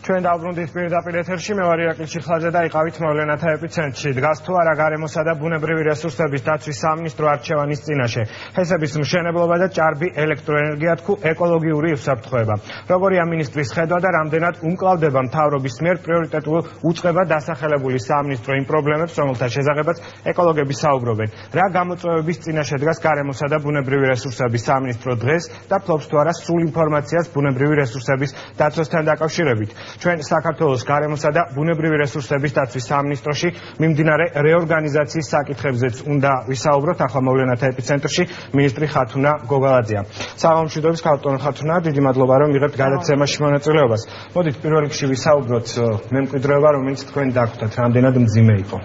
ჩვენ დავბრუნდით პირდაპირ ეთერში, მე ვარ ირაკლი ჩიხლაძე და იყავით მოვლენათა ეპიცენტრში. დგას თუ არა გარემოსა და ბუნებრივი რესურსების დაცვის სამინისტრო არჩევანის წინაშე. ჰესების მშენებლობა და ჭარბი ელექტროენერგია თქու ეკოლოგიური უსაფრთხოება. როგორი ამ მინისტრის ხედვა და რამდენად უმკლავდება მთავრობის მიერ პრიორიტეტულ უწყება დასახელებული სამინისტრო იმ პრობლემებს, რომელთა შესახებაც ეკოლოგები საუბრობენ. რა გამოწვევების წინაშე დგას გარემოსა და ბუნებრივი რესურსების სამინისტრო დღეს და ფლობს თუ არა სრულ ინფორმაციას ბუნებრივი რესურსების დაცვასთან დაკავშირებით. ჩვენ საქართველოს გარემოსა და ბუნებრივი რესურსების დაცვის სამინისტროში მიმდინარე რეორგანიზაციის საკითხებზეც უნდა ვისაუბროთ. ახლა მოვლენათა ეპიცენტრში მინისტრი ხათუნა გოგალაძეა. საღამომშვიდობის ქალბატონ ხათუნა, დიდი მადლობა რომ მიღებთ გადაცემაში მონაწილეობას. მოდით პირველ რიგში ვისაუბროთ მემკვიდრეობა, რომელიც თქვენ დაგვხვდათ, რამდენად მძიმე იყო.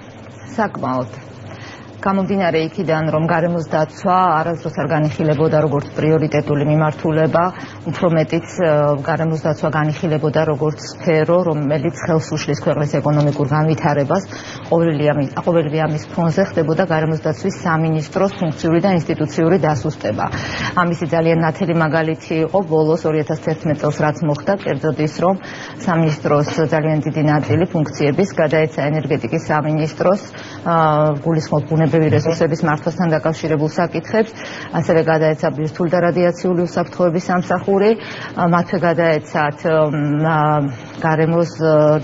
საკმაოდ. გამომდინარე იქიდან, რომ გარემოს დაცვა არასდროს არ განიხილებოდა როგორც პრიორიტეტული მიმართულება, უფრო მეტიც გარემოს დაცვა განიხილებოდა როგორც სფერო, რომელიც ხელს უშლის ქვეყნის ეკონომიკურ განვითარებას. ყოველივე ამის ფონზე ხდებოდა გარემოს დაცვის სამინისტროს ფუნქციური და ინსტიტუციური დასუსტება. ამისი ძალიან ნათელი მაგალითი იყო ბოლოს 2011 წელს რაც მოხდა, კერძოდ ის, რომ სამინისტროს ძალიან დიდი ნაწილი ფუნქციების გადაეცა ენერგეტიკის სამინისტროს, გულისხმობ ბუნებრივი რესურსების მართვასთან დაკავშირებულ საკითხებს, ასევე გადაეცა ბირთვული და რადიაციული უსაფრთხოების სამსახური, მათვე გადაეცათ გარემოს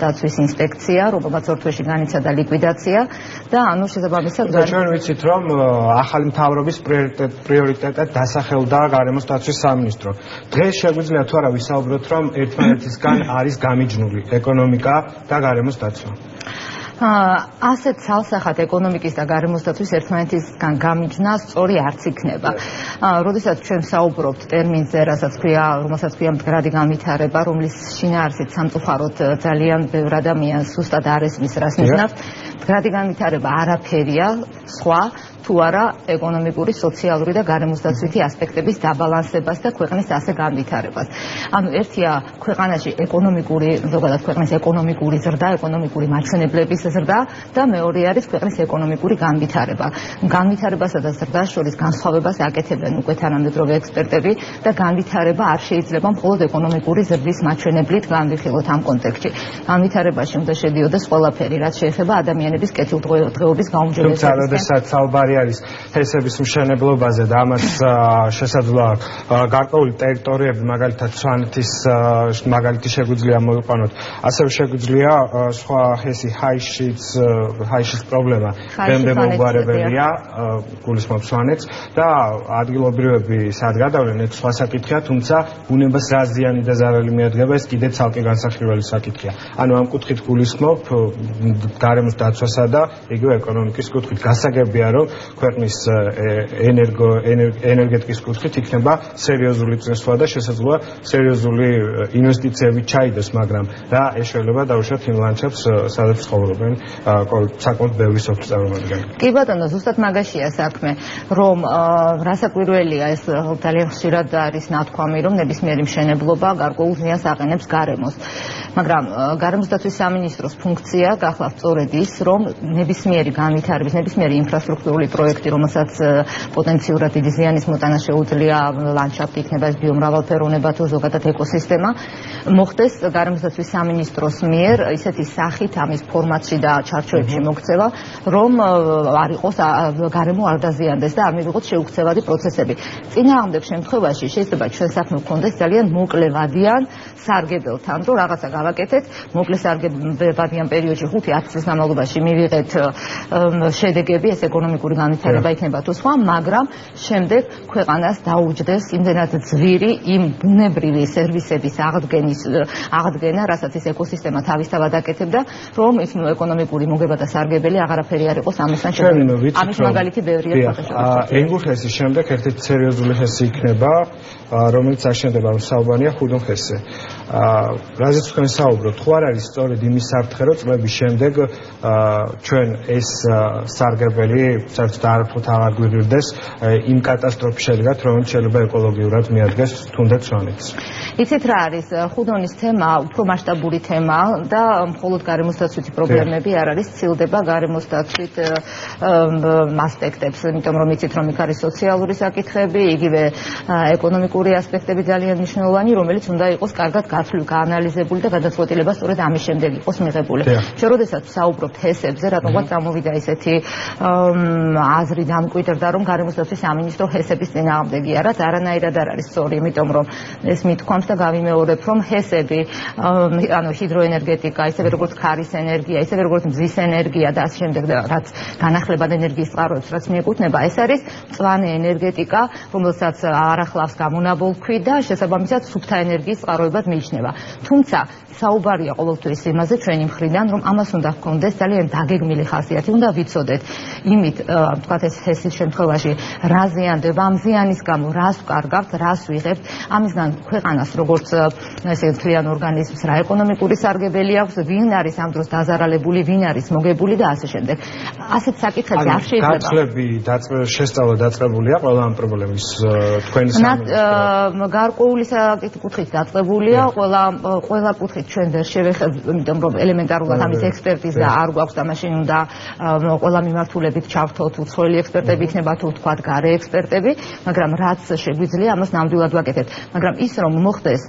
დაცვის ინსპექცია, რომელმაც ორ თვეში განიცადა ლიკვიდაცია და ანუ შესაბამისად ჩვენ ვიცით, რომ ახალი მთავრობის პრიორიტეტად დასახელდა გარემოს დაცვის სამინისტრო. დღეს შეგვიძლია თუ არა ვისაუბროთ, რომ ერთმანეთისგან არის გამიჯნული ეკონომიკა და გარემოს დაცვა. ასეთ ცალსახად ეკონომიკის და გარემოს დაცვის ერთმანეთისგან გამიჯნა სწორი არც იქნება. როდესაც ჩვენ საუბრობთ ტერმინზე, რომელსაც ქვია მდგრადი განვითარება, რომლის შინაარსით სამწუხაროდ ძალიან ბევრ ადამიანს ზუსტად არ ესმის რას ნიშნავს, მდგრადი განვითარება არაფერია სხვა თუ არა ეკონომიკური, სოციალური და გარემოს დაცვითი ასპექტების დაბალანსებას და ქვეყნის ასე განვითარებას. ანუ ერთია ქვეყანაში ზოგადად ქვეყნის ეკონომიკური ზრდა, ეკონომიკური მაჩვენებლების ზრდა და მეორე არის ქვეყნის ეკონომიკური განვითარება. განვითარებასა და ზრდას შორის განსხვავებას აკეთებენ უკვე თანამედროვე ექსპერტები და განვითარება არ შეიძლება მხოლოდ ეკონომიკური ზრდის მაჩვენებლით განვიხილოთ ამ კონტექსტში. განვითარებაში უნდა შედიოდეს ყველაფერი, რაც შეეხება ადამიანების კეთილდღეობის გაუმჯობესებას. არის ჰესების მშენებლობაზე და ამას შესაძლოა გარკვეული ტერიტორიები, მაგალითად სვანეთის მაგალითი შეგვიძლია მოვიყვანოთ. ასევე შეგვიძლია სხვა ჰესი ჰაიშის პრობლემა ბემბე მოგვარებელია, გულისხმობს სვანეთს და ადგილობრივები სად გადავლენ, ეს სხვა საკითხია, თუმცა ბუნებას რა ზიანი და ზარალი მიადგება, ეს კიდე ცალკე განსახილველი საკითხია. ანუ ამ კუთხით გულისხმობ გარემოს დაცვასა და იგივე ეკონომიკის კუთხით. გასაგებია, რომ ქვეყნის ენერგეტიკის კუთხით იქნება სერიოზული წინსვლა და შესაძლოა სერიოზული ინვესტიციები ჩაიდოს, მაგრამ რა ეშველება დაუშვათ იმ ლანდშაფტს, სადაც ცხოვრობენ საკმაოდ ბევრი სოფლის წარმომადგენლები. კი ბატონო, ზუსტად მაგაშია საქმე, რომ რასაკვირველია, ეს ძალიან ხშირად არის ნათქვამი, რომ ნებისმიერი მშენებლობა გარკვეულ ზიანს აყენებს გარემოს. მაგრამ გარემოს დაცვის სამინისტროს ფუნქცია გახლავთ სწორედ ის, რომ ნებისმიერი განვითარების, ნებისმიერი ინფრასტრუქტურული პროექტი, რომელსაც პოტენციურად დიდი ზიანის მოტანა შეუძლია ლანდშაფტი, იქნება ეს ბიომრავალფეროვნება თუ ზოგადად ეკოსისტემა, მოხდეს გარემოს დაცვის სამინისტროს მიერ ისეთი სახით ამის ფორმატში და ჩარჩოებში მოქცევა, რომ არ იყოს გარემო არ დაზიანდეს და არ მივიღოთ შეუქცევადი პროცესები. წინააღმდეგ შემთხვევაში შეიძლება ჩვენ საქმე გვქონდეს ძალიან მოკლევადიან სარგებელთან, რომ რაღაცა გავაკეთეთ, მოკლე სარგებელვადიან პერიოდში 5-10 წლის განმავლობაში მივიღეთ შედეგები, ეს ეკონომიკური განვითარება იქნება თუ სხვა, მაგრამ შემდეგ ქვეყანას დაუჯდეს იმდენად ძვირი იმ ბუნებრივი სერვისების აღდგენა, რასაც ეს ეკოსისტემა თავისთავად აკეთებდა, რომ ის ეკონომიკური მოგება და სარგებელი აღარაფერი არ იყოს ამისგან შეგვიძლია. ამის მაგალითი ბევრია საქართველოში. ენგურჰესის შემდეგ ერთ-ერთი სერიოზული ჰესი იქნება, რომელიც აშენდება საუბარია ხუდუნხესზე. რაზეც თქვენ საუბრობთ, ხო არ არის სწორედ იმის საფრთხე, რომ წლების შემდეგ ჩვენ ეს სარგებელი საერთოდ არაფრით აღარ გვირდეს იმ კატასტროფის შედეგად, რომელიც შეიძლება ეკოლოგიურად მიადგეს თუნდაც სვანეთს. იცით რა არის, ხუდონის თემა უფრო მასშტაბური თემაა და მხოლოდ გარემოს დაცვითი პრობლემები არ არის, ცილდება გარემოს დაცვით ასპექტებს, იმიტომ რომ იცით რომ იქ არის სოციალური საკითხები, იგივე ეკონომიკური ასპექტები ძალიან მნიშვნელოვანი, რომელიც უნდა იყოს კარგად გაანალიზებული და გადაწყვეტილება სწორედ ამის შემდეგ იყოს მიღებული. ჩვენ როდესაც ვსაუბრობთ ჰესებზე, რატომღაც წამოვიდა ესეთი აზრი დამკვიდრდა, რომ გარემოს დაცვის სამინისტრო ჰესების წინააღმდეგია, რაც არანაირად არ არის სწორი, იმიტომ რომ ეს მithქვამს და გავიმეორებ, რომ ჰესები, ანუ ჰიდროენერგეტიკა, ისევე როგორც ქარის ენერგია, ისევე როგორც მზის ენერგია და ასე შემდეგ, რაც განახლებად ენერგიის წყაროებს, რაც მიეკუთვნება, ეს არის მწვანე ენერგეტიკა, რომელსაც არ ახლავს გამონაბოლქვი და შესაბამისად სუფთა ენერგიის წყაროებად მიიჩნევა. თუმცა საუბარია ყოველთვის იმაზე ჩვენი მხრიდან, რომ ამას უნდა ჰქონდეს ძალიან დაგეგმილი ხასიათი, უნდა ვიცოდეთ იმით, თქვათ ეს ჰესის შემთხვევაში რა ზიანდება, ამ ზიანის გამო რას ვკარგავთ, რას ვიღებთ, ამისგან ქვეყანას როგორც ესე მთლიან ორგანიზმს რა ეკონომიკური სარგებელი აქვს, ვინ არის ამ დროს დაზარალებული, ვინ არის მოგებული და ასე შემდეგ. ასეთ საკითხებზე არ შეიძლება. გაცვლები შესწავლა დაწყებულია ყველა ამ პრობლემის თქვენი სამინისტრო. გარკვეული საკითხით დაწყებულია, ყველა კუთხით ჩვენ ვერ შევეხებთ, იმიტომ რომ ელემენტარულად ამის ექსპერტიზა არ გვაქვს და მაშინ უნდა ყველა მიმართულებით ჩავთვალოთ, უცხოელი ექსპერტები იქნება თუ ვთქვათ გარე ექსპერტები, მაგრამ რაც შეგვიძლია ამას ნამდვილად ვაკეთებთ. მაგრამ ის რომ მოხდეს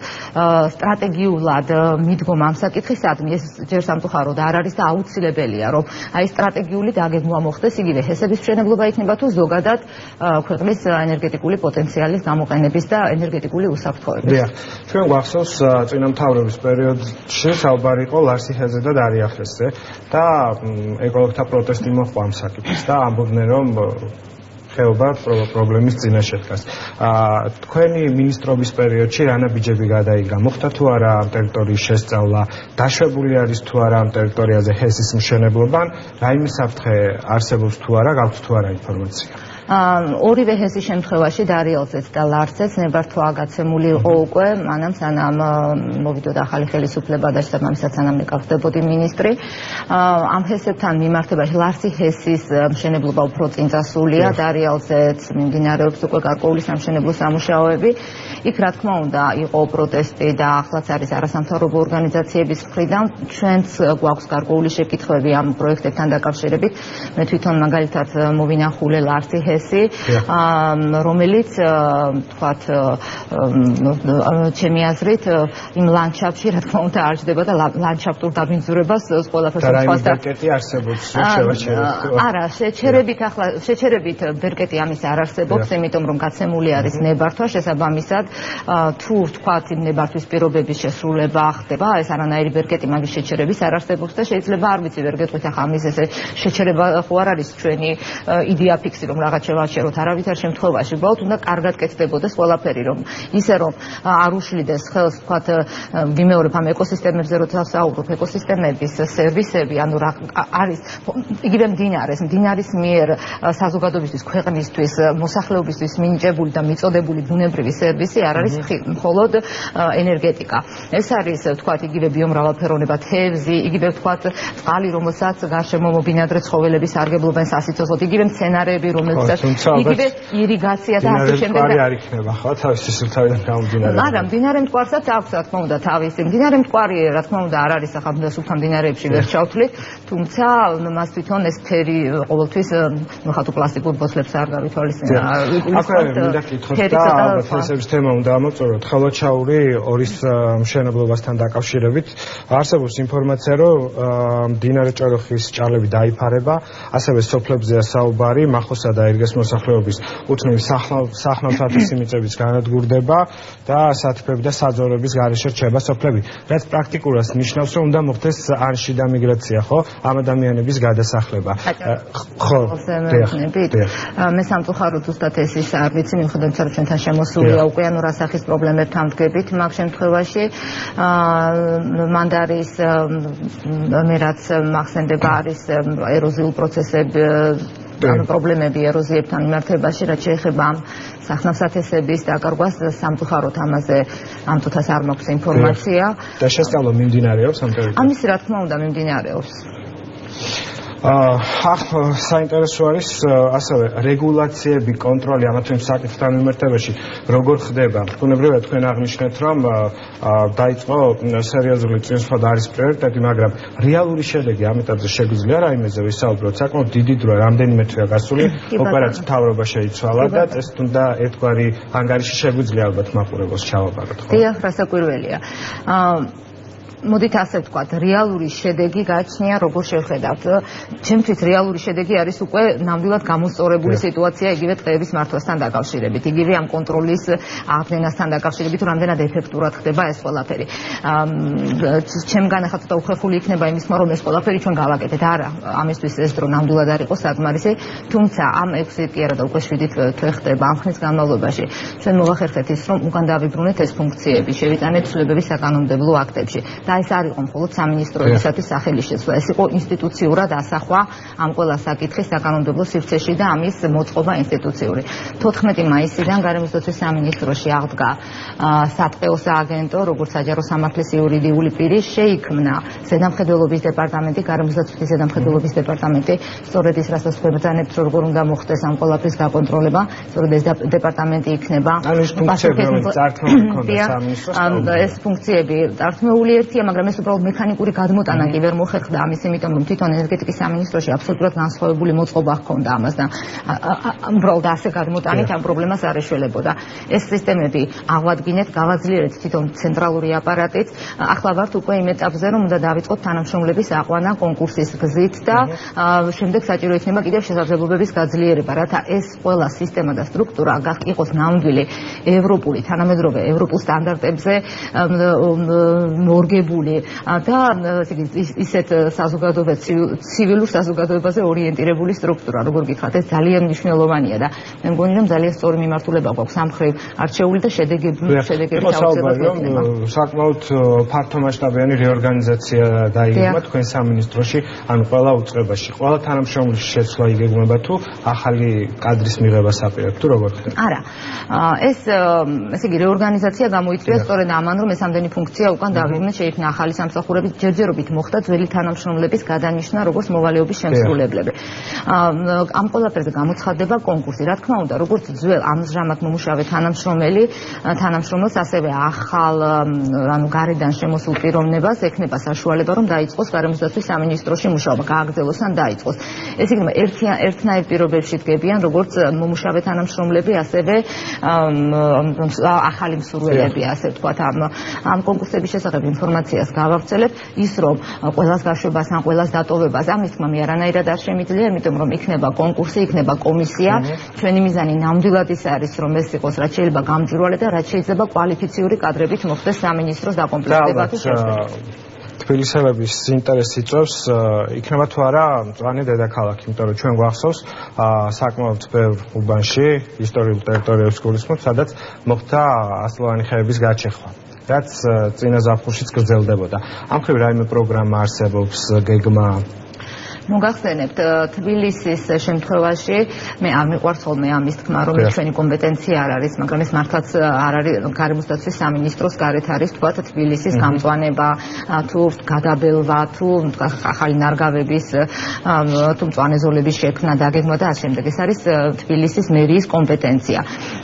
სტრატეგიულად მიდგომა ამ საკითხისადმი, ეს ჯერ სამწუხაროდ არ არის და აუცილებელია, რომ აი სტრატეგიული დაგეგმვა მოხდეს, იგივე ჰესების მშენებლობა იქნება თუ ზოგადად ქვეყნის ენერგეტიკული პოტენციალის გამოყენების და ენერგეტიკული უსაფრთხოების. დიახ, ჩვენ გვახსოვს წინამთავრობის პერიოდში საუბარი იყო ლარსი ჰესზე და დარია ჰესზე და ეკოლოგთა პროტესტი მოჰყვა ამ საკითხს და ამბობდნენ რომ ხეობა პრობლემის წინაშე დგას. თქვენი მინისტრობის პერიოდში რა ნაბიჯები გადაიგა? მოხდა თუ არა ამ ტერიტორიის შესწავლა? დაშვებული არის თუ არა ამ ტერიტორიაზე ჰესის მშენებლობა? რაიმე საფრთხე არსებობს თუ არა? გაქვთ თუ არა ინფორმაცია? ორივე ჰესის შემთხვევაში დარიელზეც და ლარსზეც ნებართვა გაცემული იყო უკვე, მანამ სანამ მოვიდოდა ახალი ხელისუფლება და შესაბამისად სანამ გახდებოდი მინისტრი. ამ ჰესებთან მიმართებაში ლარსი ჰესის მშენებლობა უფრო წინ წასულია, დარიელზეც მიმდინარეობს უკვე გარკვეული სამშენებლო სამუშაოები. იქ რა თქმა უნდა იყო პროტესტი და ახლაც არის არასამთავრობო ორგანიზაციების მხრიდან. ჩვენც გვაქვს გარკვეული შეკითხვები ამ პროექტებთან დაკავშირებით. მე თვითონ მაგალითად მოვინახულე ლარსი რომელიც თქვათ ჩემი აზრით იმ ლანდშაფტში რა თქმა უნდა არ ჯდება და ლანდშაფტურ დაბინძურებას ყველაფერს უწყობს და ბერკეტი არსებობს შევაჩერებთ. არა, შეჩერებით ბერკეტი ამის არ არსებობს, იმიტომ რომ გაცემული არის ნებართვა, შესაბამისად თუ თქვათ იმ ნებართვის პირობების შესრულება ხდება, ეს არანაირი ბერკეტი მაგის შეჩერების არ არსებობს და შეიძლება არ ვიცი ვერ გეტყვით ახლა ამის ესე შეჩერება ხო არ არის ჩვენი იდეა ფიქსი რომ რაღაც შევაჩეროთ არავითარ შემთხვევაში, უბრალოდ უნდა კარგად კეთდებოდეს ყველაფერი, რომ ისე რომ არ უშლიდეს ხელს, თქვათ, ვიმეორებ ამ ეკოსისტემებზე, როცა ვსაუბრობ, ეკოსისტემების სერვისები, ანუ რა არის იგივე მდინარის მიერ საზოგადოებისთვის, ქვეყნისთვის, მოსახლეობისთვის მინიჭებული და მიწოდებული ბუნებრივი სერვისი არ არის მხოლოდ ენერგეტიკა. ეს არის, თქვათ, იგივე ბიომრავალფეროვნება, თევზი, იგივე, თქვათ, წყალი, რომელსაც გარშემო მობინადრე ცხოველები სარგებლობენ სასიცოცხლოდ, იგივე მცენარეები, რომელსაც იგივე ირიგაცია და ასე შემდეგ. არ იქნება ხო თავისი სისულთავიდან გამომდინარე. მაგრამ მდინარე მტკვარსაც აქვს რა თქმა უნდა თავისი. მდინარე მტკვარი რა თქმა უნდა არ არის ახლა სულთან მდინარეებში ვერ ჩავთვლით, თუმცა მას თვითონ ეს ფერი ყოველთვის ხათ პლასტიკურ ბოთლებს არ გავითვალისწინა. აქვე მინდა კითხოთ და ჰესების თემა უნდა ამოწუროთ. ხალოჩაური ორის მშენებლობასთან დაკავშირებით არსებობს ინფორმაცია, რომ მდინარე ჭოროხის ჭალები დაიფარება, ასევე სოფლებზეა საუბარი, მახოსა და ერგეს მოსახლეობის უთნების სახნავთვათისი მიწების განადგურდება და სათბები და საძოვრების გარეშე რჩება სოფლები. რაც პრაქტიკულად ნიშნავს, რომ უნდა მოხდეს ან შიდა მიგრაცია, ხო? ამ ადამიანების გადასახლება. ხო. მე სამწუხაროდ ზუსტად ეს ის არ ვიცი, მიუხედავად რომ ჩვენთან შემოსულია უკვე ანუ რა სახის პრობლემებთან ვდგებით მაგ შემთხვევაში. მანდარის მე რაც მახსენდება არის ეროზიულ პროცესები ანუ პრობლემები ეროზიებთან მიმართებაში, რაც შეეხება ამ სახნავსათესების დაკარგვას, სამწუხაროდ ამაზე ამ თუთას არ მაქვს ინფორმაცია. და შესწავლა მიმდინარეობს ამ ტერიტორიაზე? ამის რა თქმა უნდა მიმდინარეობს. საინტერესო არის ასევე რეგულაციები, კონტროლი ამ თემ საკითხთან მიმართებაში როგორ ხდება. ბუნებრივია თქვენ აღნიშნეთ, რომ დაიწყო სერიოზული წინსვლა და არის პრიორიტეტი, მაგრამ რეალური შედეგი ამ ეტაპზე შეგვიძლია რაიმეზე ვისაუბროთ. საკმაოდ დიდი დროა, რამდენიმე თვეა გასული, ოპერაცია მთავრობა შეიცვალა და ეს თუნდა ერთგვარი ანგარიში შეგვიძლია ალბათ მაყურებელს ჩავაბაროთ. დიახ, რასაკვირველია. მოდით ასე ვთქვათ, რეალური შედეგი გააჩნია, როგორ შევხედავთ. ჩემთვის რეალური შედეგი არის უკვე ნამდვილად გამოსწორებული სიტუაცია იგივე ტყეების მართვასთან დაკავშირებით, იგივე ამ კონტროლის აღდგენასთან დაკავშირებით, რამდენად ეფექტურად ხდება ეს ყველაფერი. ჩემგან ახლა ცოტა უხერხული იქნება იმის თქმა, რომ ეს ყველაფერი ჩვენ გავაკეთეთ. არა, ამისთვის ეს დრო ნამდვილად არ იყო საკმარისი, თუმცა ამ 6 კი არა და უკვე 7 თვე ხდება ამ ხნის განმავლობაში. ჩვენ მოვახერხეთ ის, რომ უკან დავიბრუნეთ ეს ფუნქციები, შევიტანეთ ცვლილებები საკანონმდებლო აქტებში. და ეს არ იყო მხოლოდ სამინისტროებისათვის სახელი შეცვლა, ეს იყო ინსტიტუციურად ასახვა ამ ყველა საკითხის საკანონმდებლო სივრცეში და ამის მოწყობა ინსტიტუციური. 14 მაისიდან გარემოსდაცვის სამინისტროში აღდგა სატყეო სააგენტო, როგორც საჯარო სამართლის იურიდიული პირი, შეიქმნა ზედამხედველობის დეპარტამენტი, გარემოსდაცვის ზედამხედველობის დეპარტამენტი, სწორედ ის რასაც ვებრძანებთ, როგორ უნდა მოხდეს ამ ყველაფრის გაკონტროლება, სწორედ ეს დეპარტამენტი იქნება. ეს ფუნქციები წართმეული ერთია, მაგრამ ეს უბრალოდ მექანიკური გადმოტანა კი ვერ მოხერხდა ამის, იმიტომ რომ თვითონ ენერგეტიკის სამინისტროში აბსოლუტურად განსხვავებული მოწყობა ჰქონდა ამას და უბრალოდ ასე გადმოტანით ამ პრობლემას არ ეშველებოდა. ეს სისტემები აღვადგინეთ, გავაძლიერეთ თვითონ ცენტრალური აპარატით. ახლა ვართ უკვე იმ ეტაპზე, რომ უნდა დავიწყოთ თანამშრომლების აყვანა კონკურსის გზით და შემდეგ საჭირო იქნება კიდევ შესაძლებლობების გაძლიერება, რათა ეს ყველა სისტემა და სტრუქტურა იყოს ნამდვილი ევროპული, თანამედროვე ევროპულ სტანდარტებზე მორგებული და ისეთ საზოგადოებაზე, ცივილურ საზოგადოებაზე ორიენტირებული სტრუქტურა, როგორ გითხრათ, ეს ძალიან მნიშვნელოვანია და მე მგონი, რომ ძალიან სწორი მიმართულება გვაქვს ამ მხრივ არჩეული და შედეგების აუცილებლად იქნება. საკმაოდ ფართომასშტაბიანი რეორგანიზაცია დაიგეგმა თქვენ სამინისტროში, ანუ ყველა უწყებაში, ყველა თანამშრომლის შეცვლა იგეგმება თუ ახალი კადრის მიღება საპირებ თუ როგორ ხდება? არა. ესე იგი რეორგანიზაცია გამოიწვია სწორედ ამან, რომ ეს ამდენი ფუნქცია უკან დავიბრუნეთ, შეიქმნა ახალი სამსახურები, ჯერჯერობით მოხდა ძველი თანამშრომლების გადანიშნა როგორც მოვალეობის შემსრულებლები. ამ ყველაფერზე გამოცხადდება კონკურსი. რა თქმა უნდა, როგორც ძველ ამჟამად მომუშავე თანამშრომელს, ასევე ახალ ანუ გარედან შემოსულ პიროვნებას ექნება საშუალება, რომ დაიწყოს გარემოსდაცვის სამინისტროში მუშაობა, გააგრძელოს ან დაიწყოს. ეს იქნება ერთნაირ პირობებში დგებიან, როგორც მომუშავე თანამშრომლები, ასევე ახალი მსურველები, ასე ვთქვათ, ამ კონკურსების შესახებ ინფორმაციას გავავრცელებ, ის რომ ყველას გაშვებას ან ყველას დატოვებას ამის თქმა მე არანაირად არ შემიძლია, იმიტომ რომ იქნება კონკურსი, იქნება კომისია. ჩვენი მიზანი ნამდვილად ის არის, რომ ეს იყოს რაც შეიძლება გამჭვირვალე და რაც შეიძლება კვალიფიციური კადრებით მოხდეს სამინისტროს დაკომპლექტება თუ შეცვლა. თბილისელების ინტერესი იწვევს იქნება თუ არა მწვანე დედაქალაქი, იმიტომ რომ ჩვენ გვახსოვს საკმაოდ ბევრ უბანში, ისტორიულ ტერიტორიებს გულისხმობ, სადაც მოხდა ასლოვანი ხეების გაჩეხვა, რაც წინა ზაფხულშიც გრძელდებოდა. ამ მხრივ რაიმე პროგრამა არსებობს, გეგმა? მოგახსენებთ, თბილისის შემთხვევაში მე არ მიყვარს ხოლმე ამის თქმა, რომ ჩვენი კომპეტენცია არ არის, მაგრამ ეს მართლაც არ არის გარემოსდაცვის სამინისტროს გარეთ არის, თქვათ, თბილისის გამწვანება, თუ გადაბელვა, თუ ახალი ნარგავების, თუ მწვანე ზოლების შექმნა, დაგეგმა და ამ შემდეგ. ეს არის თბილისის მერიის კომპეტენცია.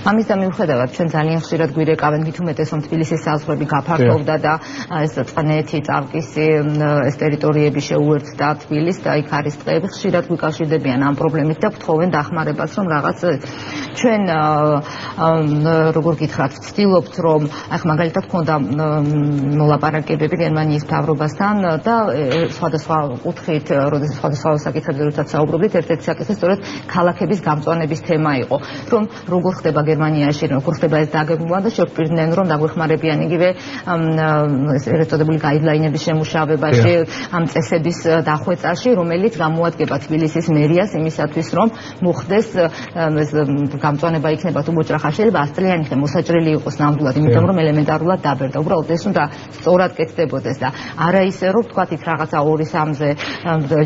ამის და მიუხედავად, ჩვენ ძალიან ხშირად გვირეკავენ, მით უმეტეს რომ თბილისის საზღვრები გაფართოვდა და ეს წყნეთი, წავკისი, ეს ტერიტორიები შეუერთდა თბილისს და იქ არის ტყეები, ხშირად გვიკავშირდებიან ამ პრობლემით და გთხოვენ დახმარებას, რომ რაღაც ჩვენ როგორ გითხრათ, ვცდილობთ, რომ ახ მაგალითად ქონდა მოლაპარაკებები გერმანიის მთავრობასთან და სხვადასხვა კუთხით, როდესაც სხვადასხვა საკითხებზე როდესაც საუბრობდით, ერთ-ერთი საკითხი სწორედ ქალაქების გამწვანების თემა იყო, რომ როგორ ხდება გერმანიაში, როგორ ხდება ეს დაგეგმვა და შეგვპირდნენ, რომ დაგვეხმარებიან იგივე ეს წოდებული გაიდლაინების შემუშავებაში, ამ წესების დახვეწაში, რომელიც გამოადგება თბილისის მერიას იმისათვის, რომ მოხდეს ეს გამწვანება იქნება თუ მოჭრახა, შეიძლება 100 წლიანი ხე მოსაჭრელი იყოს ნამდვილად, იმიტომ რომ ელემენტარულად დაბერდა. უბრალოდ ეს უნდა სწორად კეთდებოდეს და არა ისე, რომ თქვათ იქ რაღაცა 2-3-ზე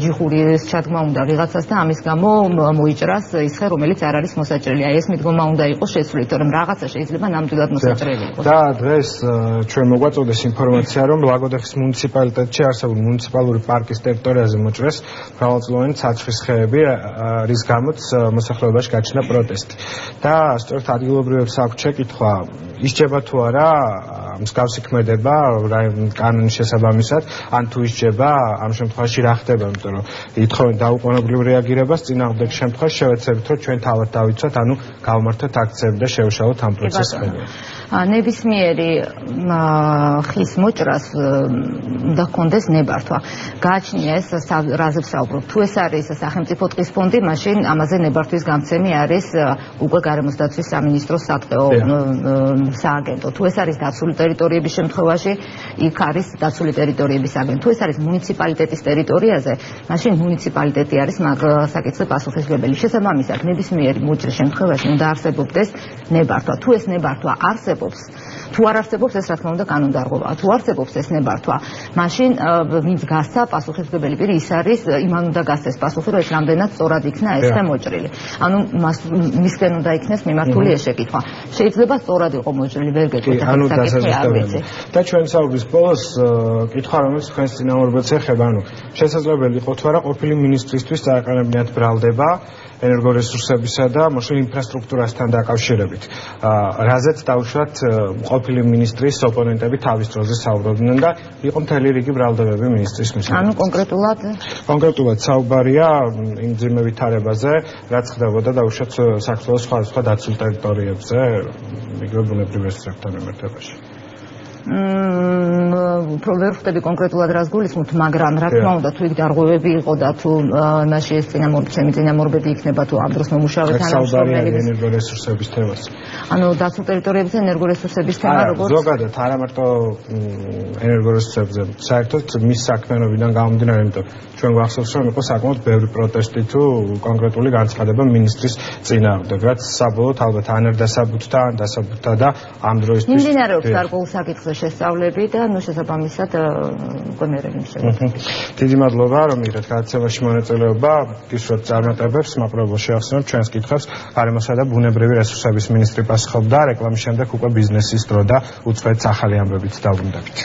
ჯიხურის ჩადგმა უნდა ვიღაცას და ამის გამო მოიჭრას ის ხე, რომელიც არ არის მოსაჭრელი. აი ეს მიდგომა უნდა იყოს შეცვლილი, თორემ რაღაცა შეიძლება ნამდვილად მოსაჭრელი იყოს. და დღეს ჩვენ მოგვაწოდეს ინფორმაცია, რომ ლაგოდეხის მუნიციპალიტეტში არსებულ მუნიციპალური პარკის ტერიტორიაზე მოჭრეს მრავალწლოვანი ცაცხვის ხეები, რის გამოც მოსახლეობაში გაჩნდა პროტესტი. და სწორედ ადგილობრივებს აქვთ შეკითხვა, ისჯება თუ არა მსგავსი ქმედება კანონის შესაბამისად, ან თუ ისჯება, ამ შემთხვევაში რა ხდება, იმიტომ რომ ითხოვენ დაუყოვნებლივ რეაგირებას, წინააღმდეგ შემთხვევაში შევეცდებით, რომ ჩვენ თავად დავიცვათ, ანუ გავმართოთ აქციები და შევშალოთ ამ პროცესს ხელს. ნებისმიერი ხის მოჭრას უნდა ჰქონდეს ნებართვა. გააჩნია ეს რაზეც საუბრობ. თუ ეს არის სახელმწიფო ტყის ფონდი, მაშინ ამაზე ნებართვის გამცემი არის უკვე გარემოს დაცვის სამინისტროს სატყეო სააგენტო. თუ ეს არის დაცული ტერიტორიების შემთხვევაში, იქ არის დაცული ტერიტორიების აგენტო. თუ ეს არის მუნიციპალიტეტის ტერიტორიაზე, მაშინ მუნიციპალიტეტი არის საკითხზე პასუხისმგებელი. შესაბამისად, ნებისმიერი მოჭრის შემთხვევაში უნდა არსებობდეს ნებართვა. თუ ეს ნებართვა არსებობს, თუ არ არსებობს, ეს რა თქმა უნდა კანონდარღვევაა. თუ არსებობს ეს ნებართვა, მაშინ ვინც გასცა პასუხისმგებელი პირი ის არის, იმან უნდა გასცეს პასუხი, რომ ეს რამდენად სწორად იქნა ეს ხე მოჭრილი. ანუ მისგან უნდა იქნეს მიმართული ეს შეკითხვა. შეიძლება სწორად იყო მოჭრილი, ვერ გეტყვით ანუ დასაზუსტებელი. და ჩვენ საუბრის ბოლოს კითხვა, რომელიც თქვენს წინამორბედს ეხება, ანუ შესაძლებელი იყო თუ არა ყოფილი მინისტრისთვის წაეყენებინათ ბრალდება ენერგორესურსებისა და მოშლილ ინფრასტრუქტურასთან დაკავშირებით. რაზეც დაუშვათ ყოფილი მინისტრის ოპონენტები თავის დროზე საუბრობდნენ და იყო მთელი რიგი ბრალდებები მინისტრის მისაღებად. ანუ კონკრეტულად საუბარია იმ ძიმე ვითარებაზე, რაც ხდებოდა დაუშვათ საქართველოს სხვადასხვა დაცულ ტერიტორიებზე, იგივე ბუნებრივ რესურსებთან მიმართებაში. უფრო ვერ ხვდები კონკრეტულად რას გულისხმობთ, მაგრამ რა თქმა უნდა თუ იქ დარღვევები იყო და თუ მაშინ ეს წინამორბედი იქნება თუ ამ დროს მომუშავე თანამშრომლების ენერგორესურსების თემას. ანუ დაცულ ტერიტორიებზე ენერგორესურსების თემა როგორც ზოგადად არა მარტო ენერგორესურსებზე, საერთოდ მის საქმიანობიდან გამომდინარე, იმიტომ ჩვენ გვახსოვს რომ იყო საკმაოდ ბევრი პროტესტი თუ კონკრეტული განცხადება მინისტრის წინააღმდეგ, რაც საბოლოოდ ალბათ ან არ დასაბუთდა, ან დასაბუთდა და ამ დროისთვის მიმდინარეობს გარკვეულ საკითხზე შესწავლები და ნუ შესაბამისად გონერები შეგვიძლია. დიდი მადლობა რომ მიღეთ გადაცემაში მონაწილეობა, გისურვებთ წარმატებებს, მაყურებელს შევახსენებ ჩვენს კითხვებს გარემოსა და ბუნებრივი რესურსების მინისტრი პასუხობდა, რეკლამის შემდეგ უკვე ბიზნესის დრო და უცხოეთს ახალი ამბებით დავუნდებით.